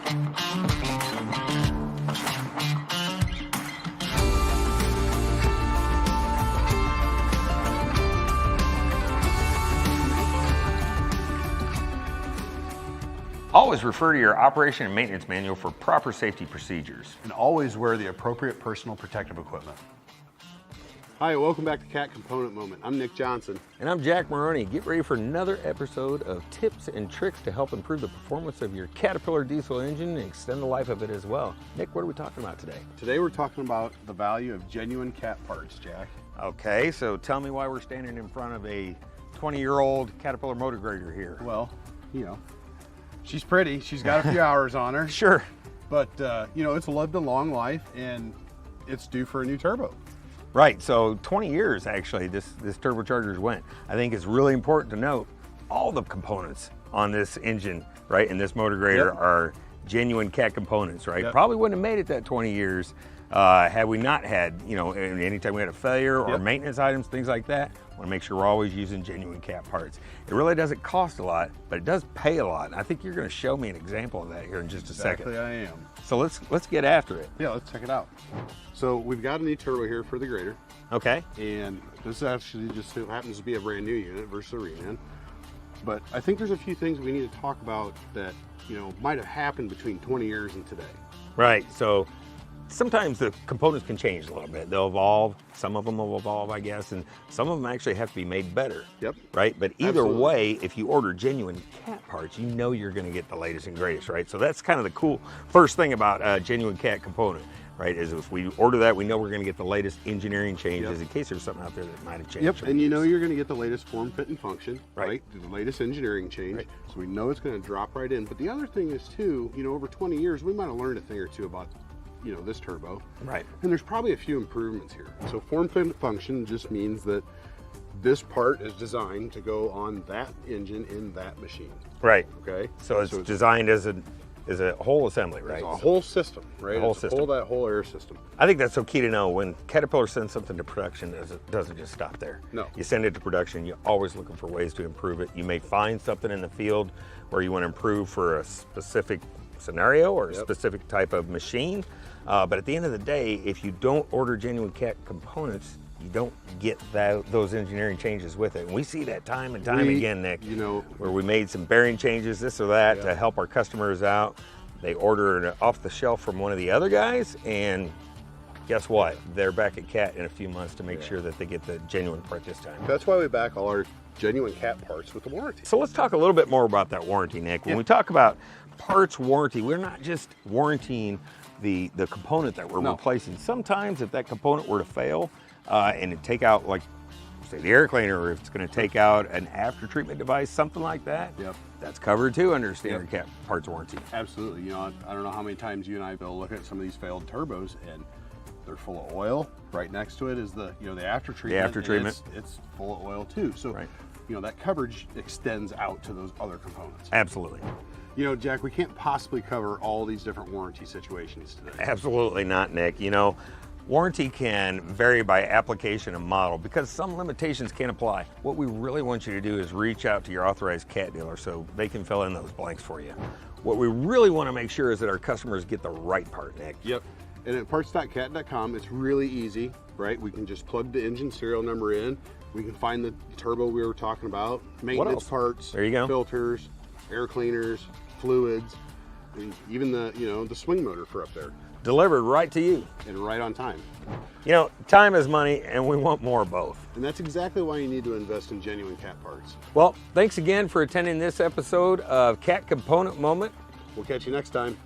Always refer to your operation and maintenance manual for proper safety procedures. And always wear the appropriate personal protective equipment. Hi, welcome back to Cat Component Moment. I'm Nick Johnson. And I'm Jack Maroney. Get ready for another episode of tips and tricks to help improve the performance of your Caterpillar diesel engine and extend the life of it as well. Nick, what are we talking about today? Today we're talking about the value of genuine cat parts, Jack. Okay, so tell me why we're standing in front of a 20-year-old Caterpillar motor grader here. Well, you know, she's pretty. She's got a few hours on her. Sure. But, you know, it's lived a long life and it's due for a new turbo. Right, so 20 years actually this turbocharger's went. I think it's really important to note all the components on this engine, right, and this motor grader are genuine Cat components, right? Yep. Probably wouldn't have made it that 20 years had we not had, you know, anytime we had a failure or maintenance items, things like that. Want to make sure we're always using genuine Cat parts. It really doesn't cost a lot, but it does pay a lot. I think you're going to show me an example of that here in just a second. Exactly, I am. So let's get after it. Yeah, let's check it out. So we've got a new turbo here for the grader. Okay. And this actually just happens to be a brand new unit versus a reman. But I think there's a few things we need to talk about that, you know, might have happened between 20 years and today. Right, so sometimes the components can change a little bit. They'll evolve, some of them will evolve, I guess, and some of them actually have to be made better. Yep. Right, but either Absolutely. way, if you order genuine Cat parts, you know you're gonna get the latest and greatest, right? So that's kind of the cool first thing about a genuine Cat component, right, is if we order that, we know we're gonna get the latest engineering changes in case there's something out there that might have changed. Yep, and you know you're going to get the latest form, fit, and function, Right. The latest engineering change, Right. so we know it's going to drop right in. But the other thing is too, you know, over 20 years, we might have learned a thing or two about, you know, this turbo. Right. And there's probably a few improvements here. So form, fit, and function just means that this part is designed to go on that engine in that machine. Right. Okay. So it's designed as a whole assembly, right? It's a whole system, right? The whole It's system. that whole air system. I think that's so key to know. When Caterpillar sends something to production, it doesn't just stop there. No. You send it to production, you're always looking for ways to improve it. You may find something in the field where you want to improve for a specific scenario or a specific type of machine. But at the end of the day, if you don't order genuine Cat components, you don't get those engineering changes with it. And we see that time and time again, Nick, you know, where we made some bearing changes, this or that, to help our customers out. They order it off the shelf from one of the other guys, and guess what? They're back at Cat in a few months to make sure that they get the genuine part this time. That's why we back all our genuine Cat parts with a warranty. So let's talk a little bit more about that warranty, Nick. When we talk about parts warranty, we're not just warranting the component that we're replacing. Sometimes if that component were to fail and it take out, like, say, the air cleaner, or if it's going to take out an after treatment device, something like that, that's covered too under standard Cat parts warranty. Absolutely. You know, I don't know how many times you and I will look at some of these failed turbos and they're full of oil. Right next to it is the, you know, the after treatment. The after treatment. It's full of oil too. So, you know, that coverage extends out to those other components. Absolutely. You know, Jack, we can't possibly cover all these different warranty situations today. Absolutely not, Nick. You know, warranty can vary by application and model because some limitations can apply. What we really want you to do is reach out to your authorized Cat dealer so they can fill in those blanks for you. What we really want to make sure is that our customers get the right part, Nick. Yep. And at parts.cat.com, it's really easy, right? We can just plug the engine serial number in. We can find the turbo we were talking about, maintenance parts, there you go, filters, air cleaners, fluids, and even the, you know, the swing motor for up there. Delivered right to you. And right on time. You know, time is money, and we want more of both. And that's exactly why you need to invest in genuine Cat parts. Well, thanks again for attending this episode of Cat Component Moment. We'll catch you next time.